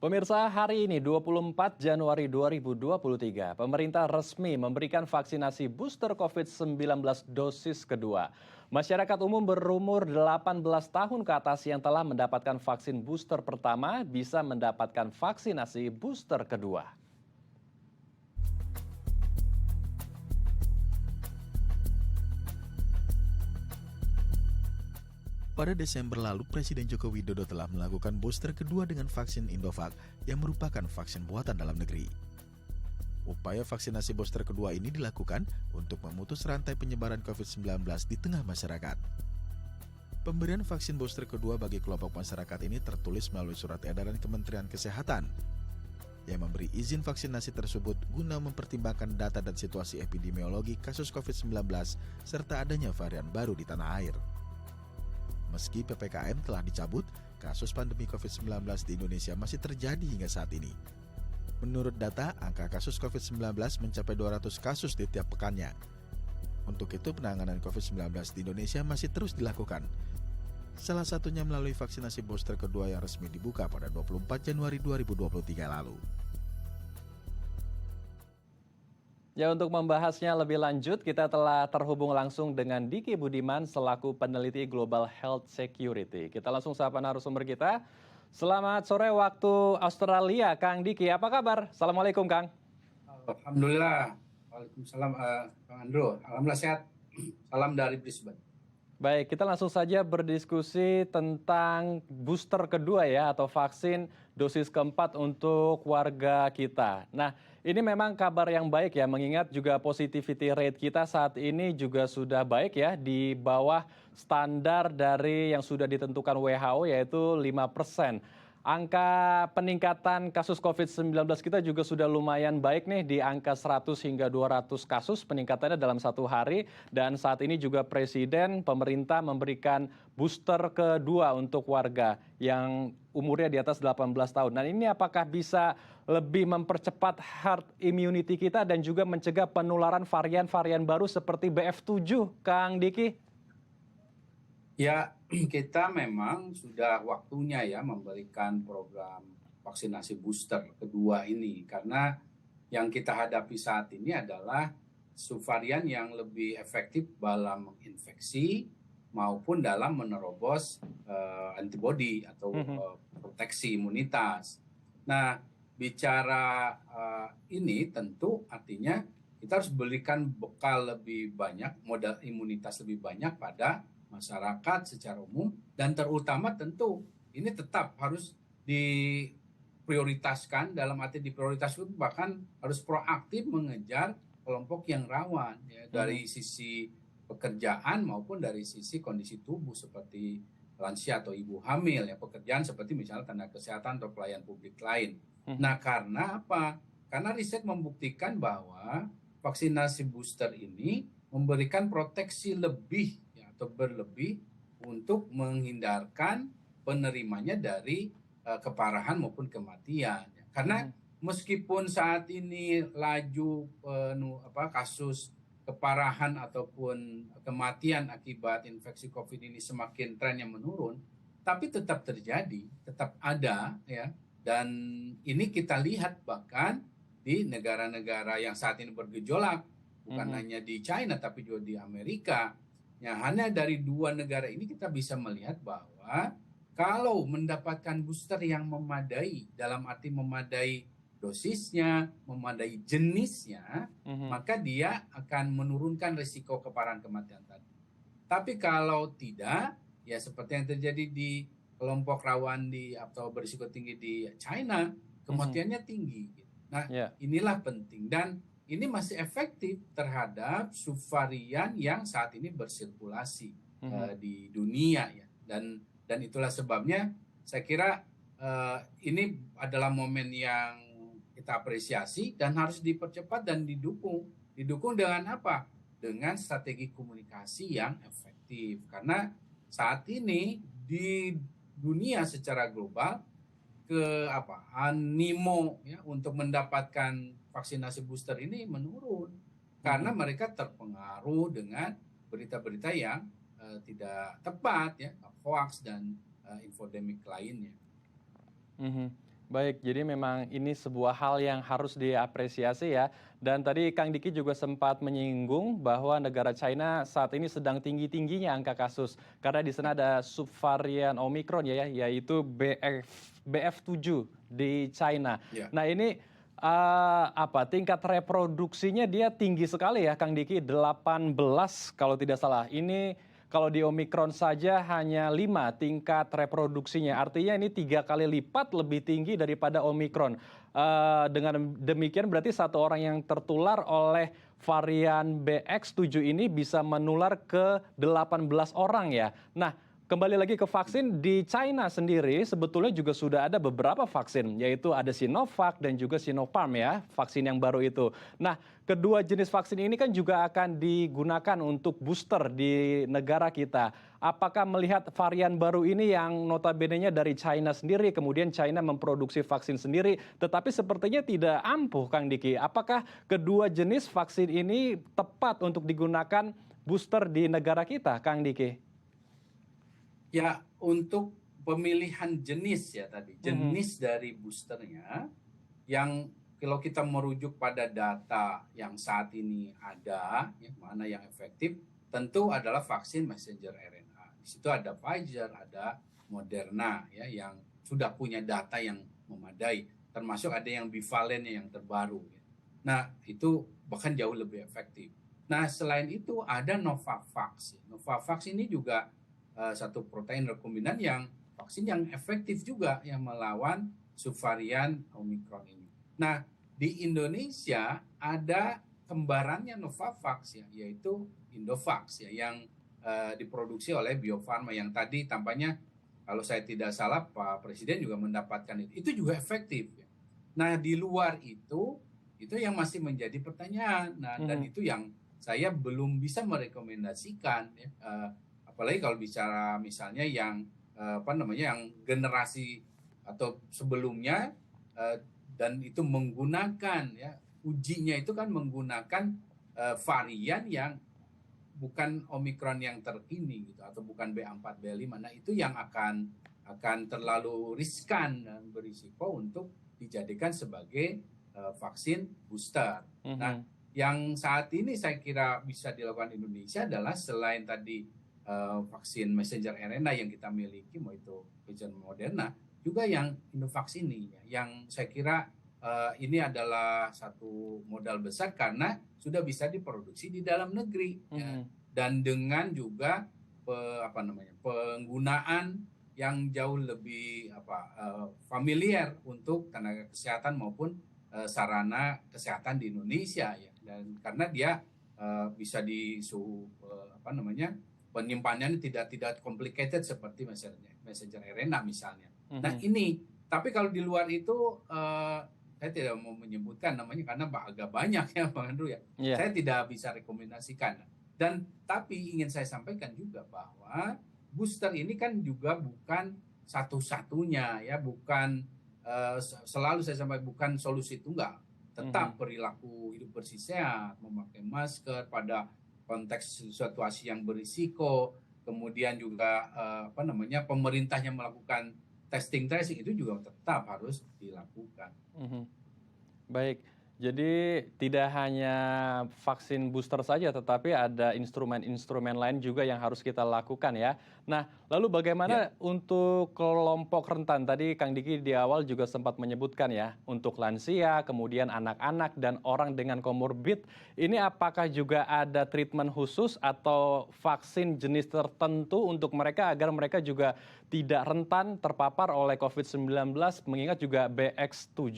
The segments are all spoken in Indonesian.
Pemirsa, hari ini 24 Januari 2023, pemerintah resmi memberikan vaksinasi booster COVID-19 dosis kedua. Masyarakat umum berumur 18 tahun ke atas yang telah mendapatkan vaksin booster pertama bisa mendapatkan vaksinasi booster kedua. Pada Desember lalu, Presiden Joko Widodo telah melakukan booster kedua dengan vaksin Indovac yang merupakan vaksin buatan dalam negeri. Upaya vaksinasi booster kedua ini dilakukan untuk memutus rantai penyebaran COVID-19 di tengah masyarakat. Pemberian vaksin booster kedua bagi kelompok masyarakat ini tertulis melalui surat edaran Kementerian Kesehatan yang memberi izin vaksinasi tersebut guna mempertimbangkan data dan situasi epidemiologi kasus COVID-19 serta adanya varian baru di tanah air. Meski PPKM telah dicabut, kasus pandemi COVID-19 di Indonesia masih terjadi hingga saat ini. Menurut data, angka kasus COVID-19 mencapai 200 kasus di tiap pekannya. Untuk itu, penanganan COVID-19 di Indonesia masih terus dilakukan. Salah satunya melalui vaksinasi booster kedua yang resmi dibuka pada 24 Januari 2023 lalu. Ya, untuk membahasnya lebih lanjut, kita telah terhubung langsung dengan Diki Budiman selaku peneliti Global Health Security. Kita langsung sapa narasumber kita. Selamat sore waktu Australia, Kang Diki. Apa kabar? Assalamualaikum, Kang. Alhamdulillah. Waalaikumsalam, Kang Andro. Alhamdulillah sehat. Salam dari Brisbane. Baik, kita langsung saja berdiskusi tentang booster kedua ya, atau vaksin dosis keempat untuk warga kita. Nah, ini memang kabar yang baik ya, mengingat juga positivity rate kita saat ini juga sudah baik ya, di bawah standar dari yang sudah ditentukan WHO yaitu 5%. Angka peningkatan kasus COVID-19 kita juga sudah lumayan baik nih di angka 100 hingga 200 kasus peningkatannya dalam satu hari. Dan saat ini juga Presiden, pemerintah memberikan booster kedua untuk warga yang umurnya di atas 18 tahun. Nah, ini apakah bisa lebih mempercepat herd immunity kita dan juga mencegah penularan varian-varian baru seperti BF7, Kang Diki? Ya, kita memang sudah waktunya ya memberikan program vaksinasi booster kedua ini. Karena yang kita hadapi saat ini adalah subvarian yang lebih efektif dalam menginfeksi maupun dalam menerobos antibodi atau proteksi imunitas. Nah, bicara ini tentu artinya kita harus berikan bekal lebih banyak, modal imunitas lebih banyak pada masyarakat secara umum, dan terutama tentu ini tetap harus diprioritaskan, dalam arti diprioritaskan bahkan harus proaktif mengejar kelompok yang rawan ya, dari sisi pekerjaan maupun dari sisi kondisi tubuh seperti lansia atau ibu hamil ya, pekerjaan seperti misalnya tenaga kesehatan atau pelayan publik lain. Nah, karena apa? Karena riset membuktikan bahwa vaksinasi booster ini memberikan proteksi lebih atau berlebih untuk menghindarkan penerimanya dari keparahan maupun kematian. Karena meskipun saat ini laju kasus keparahan ataupun kematian akibat infeksi COVID ini semakin trennya menurun, tapi tetap terjadi, tetap ada ya. Dan ini kita lihat bahkan di negara-negara yang saat ini bergejolak, bukan hanya di China tapi juga di Amerika. Ya, hanya dari dua negara ini kita bisa melihat bahwa kalau mendapatkan booster yang memadai, dalam arti memadai dosisnya, memadai jenisnya, maka dia akan menurunkan risiko keparahan kematian tadi. Tapi kalau tidak, ya seperti yang terjadi di kelompok rawan atau berisiko tinggi di China, kematiannya tinggi. Nah, inilah penting. Dan ini masih efektif terhadap subvarian yang saat ini bersirkulasi di dunia ya, dan itulah sebabnya saya kira ini adalah momen yang kita apresiasi dan harus dipercepat dan didukung dengan apa? Dengan strategi komunikasi yang efektif, karena saat ini di dunia secara global animo ya untuk mendapatkan vaksinasi booster ini menurun karena mereka terpengaruh dengan berita-berita yang tidak tepat ya, hoax dan infodemik lainnya. Baik, jadi memang ini sebuah hal yang harus diapresiasi ya. Dan tadi Kang Diki juga sempat menyinggung bahwa negara China saat ini sedang tinggi-tingginya angka kasus. Karena di sana ada subvarian Omicron ya, yaitu BF7 di China. Ya. Nah ini tingkat reproduksinya dia tinggi sekali ya Kang Diki, 18 kalau tidak salah. Ini kalau di Omikron saja hanya 5 tingkat reproduksinya. Artinya ini 3 kali lipat lebih tinggi daripada Omikron. Dengan demikian berarti satu orang yang tertular oleh varian BX7 ini bisa menular ke 18 orang ya. Nah, kembali lagi ke vaksin, di China sendiri sebetulnya juga sudah ada beberapa vaksin, yaitu ada Sinovac dan juga Sinopharm ya, vaksin yang baru itu. Nah, kedua jenis vaksin ini kan juga akan digunakan untuk booster di negara kita. Apakah melihat varian baru ini yang notabene-nya dari China sendiri, kemudian China memproduksi vaksin sendiri, tetapi sepertinya tidak ampuh, Kang Diki. Apakah kedua jenis vaksin ini tepat untuk digunakan booster di negara kita, Kang Diki? Ya, untuk pemilihan jenis ya tadi, jenis dari boosternya yang kalau kita merujuk pada data yang saat ini ada, ya, mana yang efektif, tentu adalah vaksin messenger RNA. Di situ ada Pfizer, ada Moderna ya yang sudah punya data yang memadai, termasuk ada yang bivalent yang terbaru. Ya. Nah, itu bahkan jauh lebih efektif. Nah, selain itu ada Novavax. Novavax ini juga satu protein rekombinan yang vaksin yang efektif juga yang melawan subvarian Omicron ini. Nah, di Indonesia ada kembarannya Novavax ya, yaitu Indovax ya yang diproduksi oleh Bio Farma yang tadi tampaknya kalau saya tidak salah Pak Presiden juga mendapatkan itu. Itu juga efektif ya. Nah, di luar itu yang masih menjadi pertanyaan. Nah, dan itu yang saya belum bisa merekomendasikan ya. Apalagi kalau bicara misalnya yang yang generasi atau sebelumnya dan itu menggunakan ya ujinya itu kan menggunakan varian yang bukan Omicron yang terkini gitu atau bukan B4 B5. Nah, itu yang akan terlalu riskan dan berisiko untuk dijadikan sebagai vaksin booster. Nah, yang saat ini saya kira bisa dilakukan Indonesia adalah selain tadi vaksin messenger RNA yang kita miliki, mau itu Pfizer Moderna, juga yang Indovax ini, yang saya kira ini adalah satu modal besar karena sudah bisa diproduksi di dalam negeri, ya. Dan dengan juga penggunaan yang jauh lebih familiar untuk tenaga kesehatan maupun sarana kesehatan di Indonesia, ya. Dan karena dia bisa di suhu penyimpanannya tidak complicated seperti messenger RNA misalnya. Nah ini, tapi kalau di luar itu saya tidak mau menyebutkan namanya karena agak banyak ya Bang Andrew ya. Yeah. Saya tidak bisa rekomendasikan. Dan tapi ingin saya sampaikan juga bahwa booster ini kan juga bukan satu-satunya ya, bukan selalu saya sampaikan bukan solusi tunggal. Tetap perilaku hidup bersih sehat, memakai masker pada konteks situasi yang berisiko, kemudian juga pemerintah yang melakukan testing tracing itu juga tetap harus dilakukan. Baik, jadi tidak hanya vaksin booster saja, tetapi ada instrumen-instrumen lain juga yang harus kita lakukan ya. Nah, lalu bagaimana untuk kelompok rentan? Tadi Kang Diki di awal juga sempat menyebutkan ya, untuk lansia, kemudian anak-anak, dan orang dengan komorbid. Ini apakah juga ada treatment khusus atau vaksin jenis tertentu untuk mereka agar mereka juga tidak rentan terpapar oleh COVID-19, mengingat juga BF7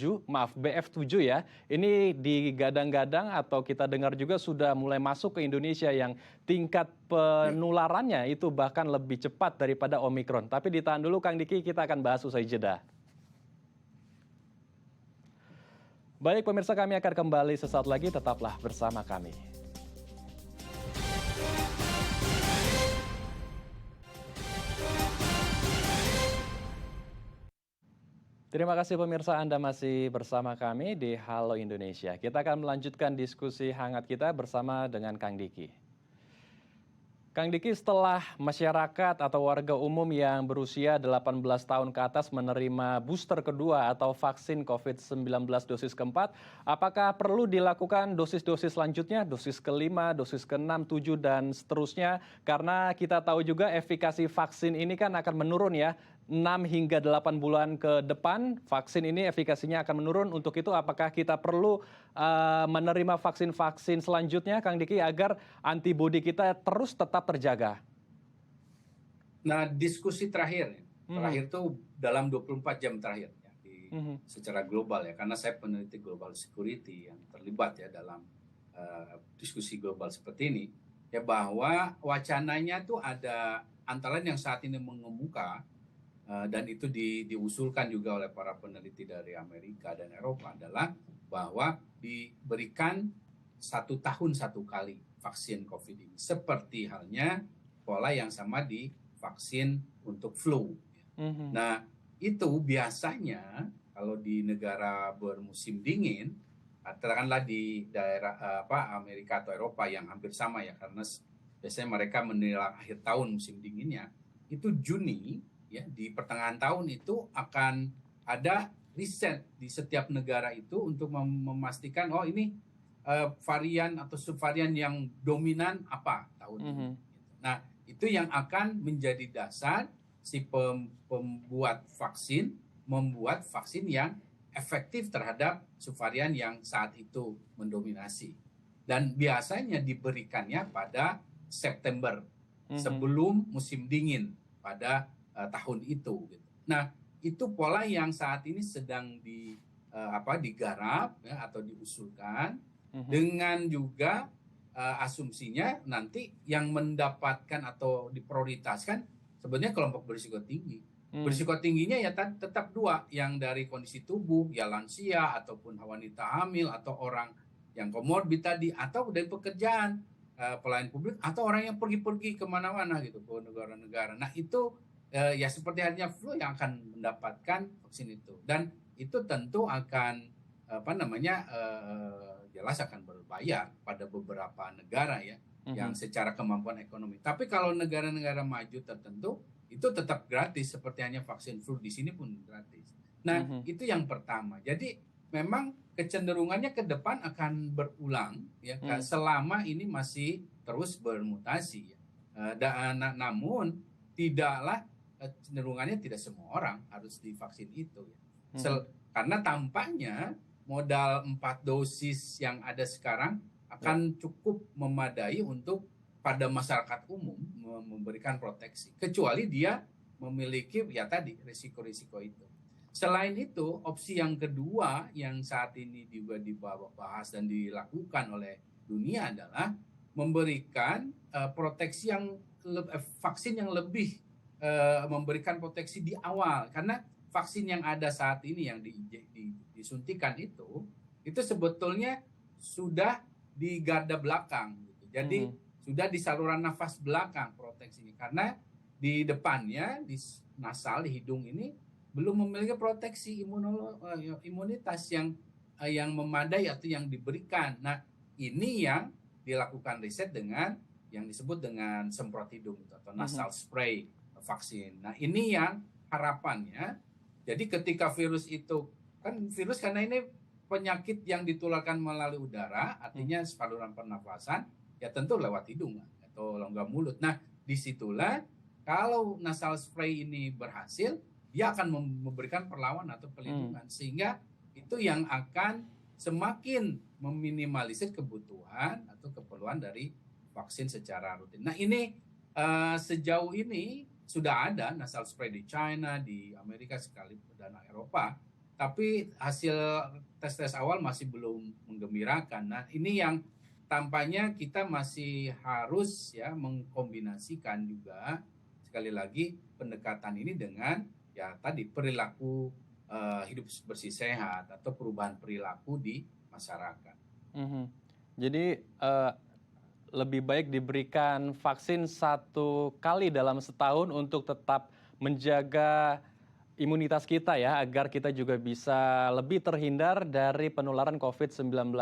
ya. Ini digadang-gadang atau kita dengar juga sudah mulai masuk ke Indonesia yang tingkat penularannya itu bahkan lebih cepat daripada Omicron. Tapi ditahan dulu Kang Diki, kita akan bahas usai jeda. Baik pemirsa, kami akan kembali sesaat lagi, tetaplah bersama kami. Terima kasih pemirsa, Anda masih bersama kami di Halo Indonesia. Kita akan melanjutkan diskusi hangat kita bersama dengan Kang Diki. Kang Diki, setelah masyarakat atau warga umum yang berusia 18 tahun ke atas menerima booster kedua atau vaksin COVID-19 dosis keempat, apakah perlu dilakukan dosis-dosis selanjutnya, dosis kelima, dosis keenam, tujuh, dan seterusnya? Karena kita tahu juga efikasi vaksin ini kan akan menurun ya, 6 hingga 8 bulan ke depan vaksin ini efikasinya akan menurun. Untuk itu apakah kita perlu menerima vaksin-vaksin selanjutnya, Kang Diki, agar antibodi kita terus tetap terjaga? Nah, diskusi terakhir Mhm, tuh dalam 24 jam terakhir ya, mhm, secara global ya, karena saya peneliti global security yang terlibat ya dalam diskusi global seperti ini, ya bahwa wacananya tuh ada antara lain yang saat ini mengemuka, dan itu diusulkan juga oleh para peneliti dari Amerika dan Eropa adalah bahwa diberikan 1 tahun 1 kali vaksin COVID ini, seperti halnya pola yang sama di vaksin untuk flu. mhm, Nah, itu biasanya kalau di negara bermusim dingin, katakanlah di daerah Amerika atau Eropa yang hampir sama ya, karena biasanya mereka menjelang akhir tahun musim dinginnya, itu Juni ya, di pertengahan tahun itu akan ada riset di setiap negara itu untuk memastikan oh ini varian atau subvarian yang dominan apa tahun ini. mhm, Nah, itu yang akan menjadi dasar si pembuat vaksin membuat vaksin yang efektif terhadap subvarian yang saat itu mendominasi. Dan biasanya diberikannya pada September mhm, sebelum musim dingin pada tahun itu. Nah, itu pola yang saat ini sedang digarap ya, atau diusulkan mhm, dengan juga asumsinya nanti yang mendapatkan atau diprioritaskan sebenarnya kelompok berisiko tinggi. mhm, Berisiko tingginya ya tetap dua, yang dari kondisi tubuh, ya lansia ataupun wanita hamil atau orang yang komorbid tadi, atau dari pekerjaan pelayan publik atau orang yang pergi-pergi kemana-mana gitu ke negara-negara. Nah itu ya seperti halnya flu yang akan mendapatkan vaksin itu, dan itu tentu akan jelas akan berbayar pada beberapa negara ya yang mhm, secara kemampuan ekonomi. Tapi kalau negara-negara maju tertentu itu tetap gratis, seperti hanya vaksin flu di sini pun gratis. Nah, mhm, itu yang pertama. Jadi memang kecenderungannya ke depan akan berulang ya mhm, selama ini masih terus bermutasi ya. Namun tidaklah cenderungannya tidak semua orang harus divaksin itu ya. mhm, Karena tampaknya modal 4 dosis yang ada sekarang ya, akan cukup memadai untuk pada masyarakat umum memberikan proteksi. Kecuali dia memiliki ya tadi risiko-risiko itu. Selain itu, opsi yang kedua yang saat ini juga dibahas dan dilakukan oleh dunia adalah memberikan proteksi vaksin yang lebih memberikan proteksi di awal, karena vaksin yang ada saat ini yang disuntikan itu sebetulnya sudah di garda belakang gitu. Jadi mhm, sudah di saluran nafas belakang proteksinya, karena di depannya di nasal di hidung ini belum memiliki proteksi imunitas yang memadai atau yang diberikan. Nah, ini yang dilakukan riset dengan yang disebut dengan semprot hidung atau mhm, nasal spray vaksin. Nah, ini yang harapannya jadi ketika virus itu, kan virus karena ini penyakit yang ditularkan melalui udara, mhm, artinya saluran pernafasan, ya tentu lewat hidung atau longga mulut. Nah, disitulah kalau nasal spray ini berhasil, dia akan memberikan perlawan atau mhm, perlindungan. Sehingga itu yang akan semakin meminimalisir kebutuhan atau keperluan dari vaksin secara rutin. Nah, ini sejauh ini sudah ada nasal spray di China, di Amerika sekali dan Eropa, tapi hasil tes-tes awal masih belum menggembirakan. Nah, ini yang tampaknya kita masih harus ya mengkombinasikan juga sekali lagi pendekatan ini dengan ya tadi perilaku hidup bersih sehat atau perubahan perilaku di masyarakat. mhm. Jadi, lebih baik diberikan vaksin 1 kali dalam setahun untuk tetap menjaga imunitas kita ya, agar kita juga bisa lebih terhindar dari penularan COVID-19.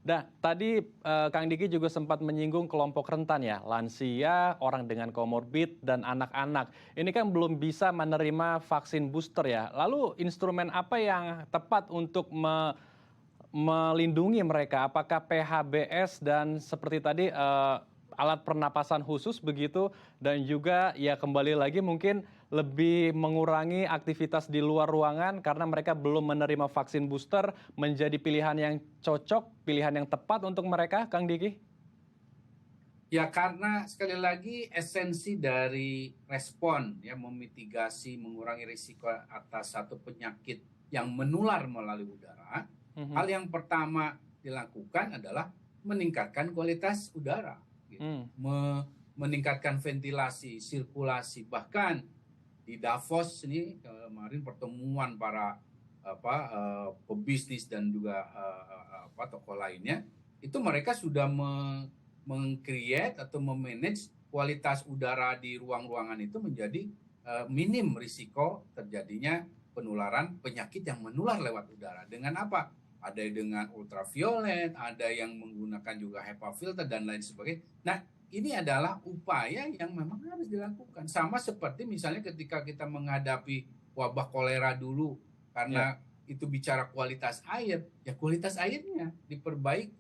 Nah, tadi Kang Diki juga sempat menyinggung kelompok rentan ya, lansia, orang dengan komorbid, dan anak-anak. Ini kan belum bisa menerima vaksin booster ya. Lalu instrumen apa yang tepat untuk melindungi mereka? Apakah PHBS dan seperti tadi alat pernapasan khusus begitu, dan juga ya kembali lagi mungkin lebih mengurangi aktivitas di luar ruangan karena mereka belum menerima vaksin booster, menjadi pilihan yang cocok, pilihan yang tepat untuk mereka, Kang Diki? Ya, karena sekali lagi esensi dari respon ya memitigasi, mengurangi risiko atas satu penyakit yang menular melalui udara, hal yang pertama dilakukan adalah meningkatkan kualitas udara, gitu. Meningkatkan ventilasi, sirkulasi, bahkan di Davos ini kemarin pertemuan para pebisnis dan juga tokoh lainnya, itu mereka sudah meng-create atau memanage kualitas udara di ruang-ruangan itu menjadi minim risiko terjadinya penularan penyakit yang menular lewat udara. Dengan apa? Ada dengan ultraviolet, ada yang menggunakan juga HEPA filter dan lain sebagainya. Nah, ini adalah upaya yang memang harus dilakukan. Sama seperti misalnya ketika kita menghadapi wabah kolera dulu, karena itu bicara kualitas air, ya kualitas airnya diperbaiki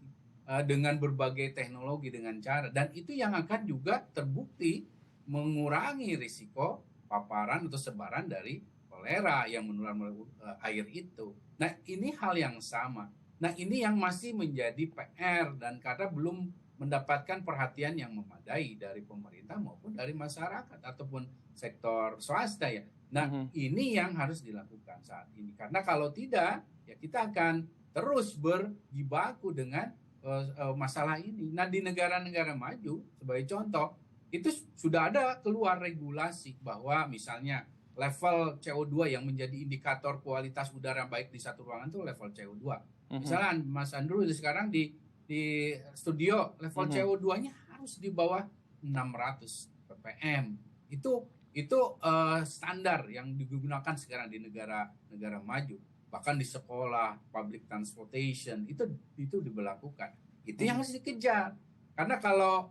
dengan berbagai teknologi, dengan cara. Dan itu yang akan juga terbukti mengurangi risiko paparan atau sebaran dari kolera yang menular melalui air itu. Nah, ini hal yang sama. Nah, ini yang masih menjadi PR dan karena belum mendapatkan perhatian yang memadai dari pemerintah maupun dari masyarakat ataupun sektor swasta ya. Nah, ini yang harus dilakukan saat ini. Karena kalau tidak, ya kita akan terus berjibaku dengan masalah ini. Nah, di negara-negara maju, sebagai contoh, itu sudah ada keluar regulasi bahwa misalnya level CO2 yang menjadi indikator kualitas udara baik di satu ruangan itu level CO2. Misalnya Mas Andrew sekarang di studio level CO2-nya harus di bawah 600 ppm. Itu standar yang digunakan sekarang di negara maju. Bahkan di sekolah, public transportation itu diberlakukan. Itu yang harus dikejar. Karena kalau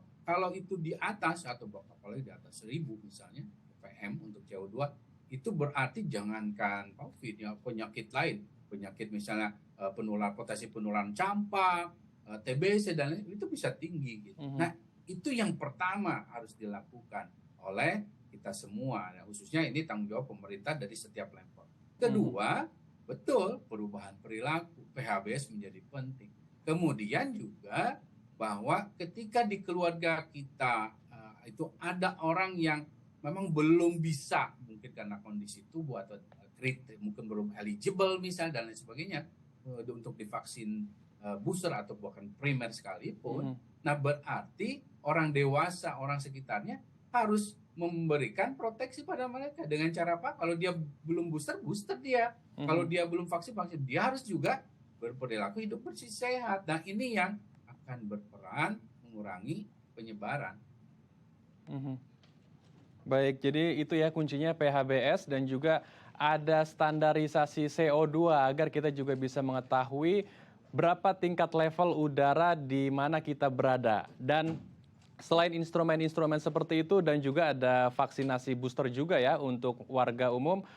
itu di atas atau apalagi di atas 1000 misalnya ppm untuk CO2, itu berarti jangankan COVID ya, penyakit lain, penyakit misalnya potensi penularan campak, TBC dan lain itu bisa tinggi gitu. Nah, itu yang pertama harus dilakukan oleh kita semua, nah, khususnya ini tanggung jawab pemerintah dari setiap level. Kedua, betul perubahan perilaku, PHBS menjadi penting. Kemudian juga bahwa ketika di keluarga kita itu ada orang yang memang belum bisa, mungkin karena kondisi tubuh atau mungkin belum eligible misalnya dan lain sebagainya untuk divaksin booster atau bahkan primer sekalipun. Nah, berarti orang dewasa, orang sekitarnya harus memberikan proteksi pada mereka dengan cara apa? Kalau dia belum booster dia. Kalau dia belum vaksin, dia harus juga berperilaku hidup bersih sehat. Nah, ini yang akan berperan mengurangi penyebaran. Baik, jadi itu ya kuncinya PHBS dan juga ada standarisasi CO2 agar kita juga bisa mengetahui berapa tingkat level udara di mana kita berada. Dan selain instrumen-instrumen seperti itu dan juga ada vaksinasi booster juga ya untuk warga umum.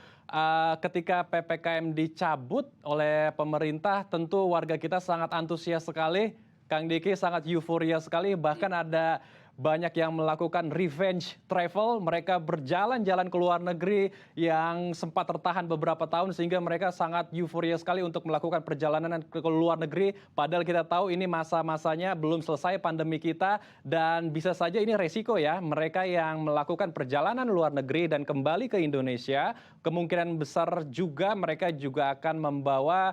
Ketika PPKM dicabut oleh pemerintah, tentu warga kita sangat antusias sekali. Kang Diki sangat euforia sekali, bahkan ada banyak yang melakukan revenge travel, mereka berjalan-jalan ke luar negeri yang sempat tertahan beberapa tahun sehingga mereka sangat euforia sekali untuk melakukan perjalanan ke luar negeri. Padahal kita tahu ini masa-masanya belum selesai pandemi kita dan bisa saja ini resiko ya. Mereka yang melakukan perjalanan luar negeri dan kembali ke Indonesia, kemungkinan besar juga mereka juga akan membawa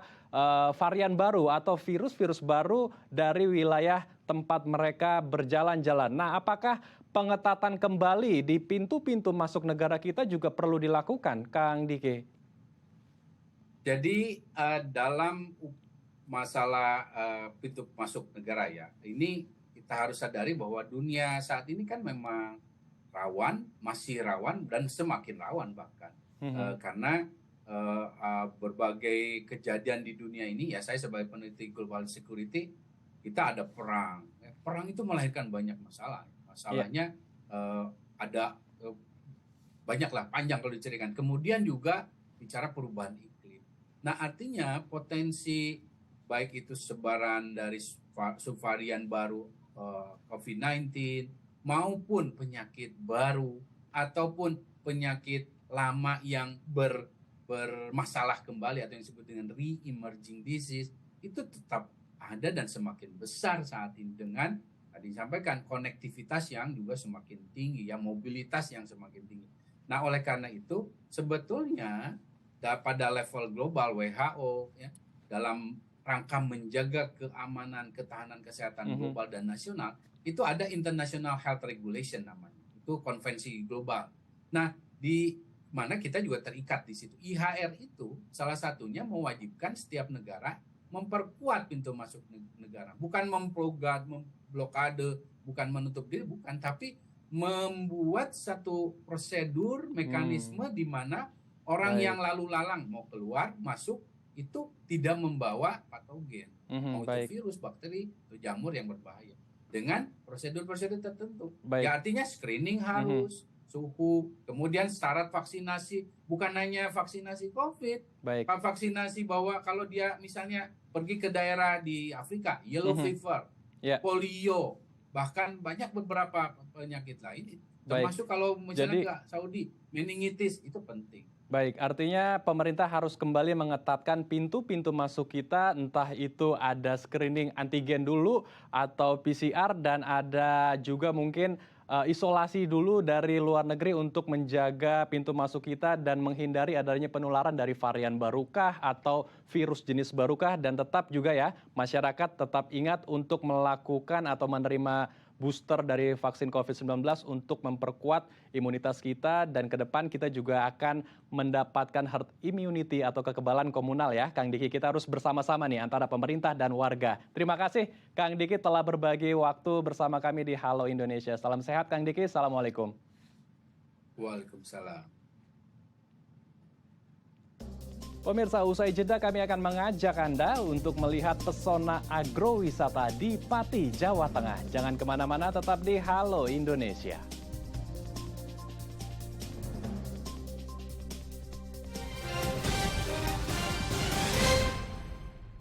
varian baru atau virus-virus baru dari wilayah tempat mereka berjalan-jalan. Nah, apakah pengetatan kembali di pintu-pintu masuk negara kita juga perlu dilakukan, Kang Diki? Jadi dalam masalah pintu masuk negara ya, ini kita harus sadari bahwa dunia saat ini kan memang rawan, masih rawan dan semakin rawan bahkan. Karena berbagai kejadian di dunia ini, ya saya sebagai peneliti global security, kita ada perang. Perang itu melahirkan banyak masalah. Masalahnya ada banyaklah, panjang kalau diceritakan. Kemudian juga bicara perubahan iklim. Nah, artinya potensi baik itu sebaran dari subvarian baru COVID-19 maupun penyakit baru ataupun penyakit lama yang bermasalah kembali atau yang disebut dengan re-emerging disease itu tetap ada dan semakin besar saat ini dengan tadi disampaikan konektivitas yang juga semakin tinggi, ya mobilitas yang semakin tinggi. Nah, oleh karena itu sebetulnya pada level global WHO ya dalam rangka menjaga keamanan, ketahanan kesehatan global dan nasional, itu ada International Health Regulation namanya. Itu konvensi global. Nah, di mana kita juga terikat di situ. IHR itu salah satunya mewajibkan setiap negara memperkuat pintu masuk negara. Bukan memblokade, bukan menutup diri, bukan. Tapi membuat satu prosedur, mekanisme di mana orang yang lalu lalang mau keluar, masuk, itu tidak membawa patogen, mau itu virus, bakteri, atau jamur yang berbahaya dengan prosedur-prosedur tertentu. Ya artinya screening harus, suhu, kemudian syarat vaksinasi, bukan hanya vaksinasi COVID, vaksinasi bahwa kalau dia misalnya pergi ke daerah di Afrika, yellow fever, polio, bahkan banyak beberapa penyakit lain, termasuk kalau misalnya ke Saudi, meningitis, itu penting. Baik, artinya pemerintah harus kembali mengetatkan pintu-pintu masuk kita, entah itu ada screening antigen dulu atau PCR, dan ada juga mungkin isolasi dulu dari luar negeri untuk menjaga pintu masuk kita dan menghindari adanya penularan dari varian barukah atau virus jenis barukah. Dan tetap juga ya, masyarakat tetap ingat untuk melakukan atau menerima booster dari vaksin COVID-19 untuk memperkuat imunitas kita, dan ke depan kita juga akan mendapatkan herd immunity atau kekebalan komunal ya. Kang Diki, kita harus bersama-sama nih antara pemerintah dan warga. Terima kasih Kang Diki telah berbagi waktu bersama kami di Halo Indonesia. Salam sehat Kang Diki, Assalamualaikum. Waalaikumsalam. Pemirsa, usai jeda kami akan mengajak Anda untuk melihat pesona agrowisata di Pati, Jawa Tengah. Jangan kemana-mana, tetap di Halo Indonesia.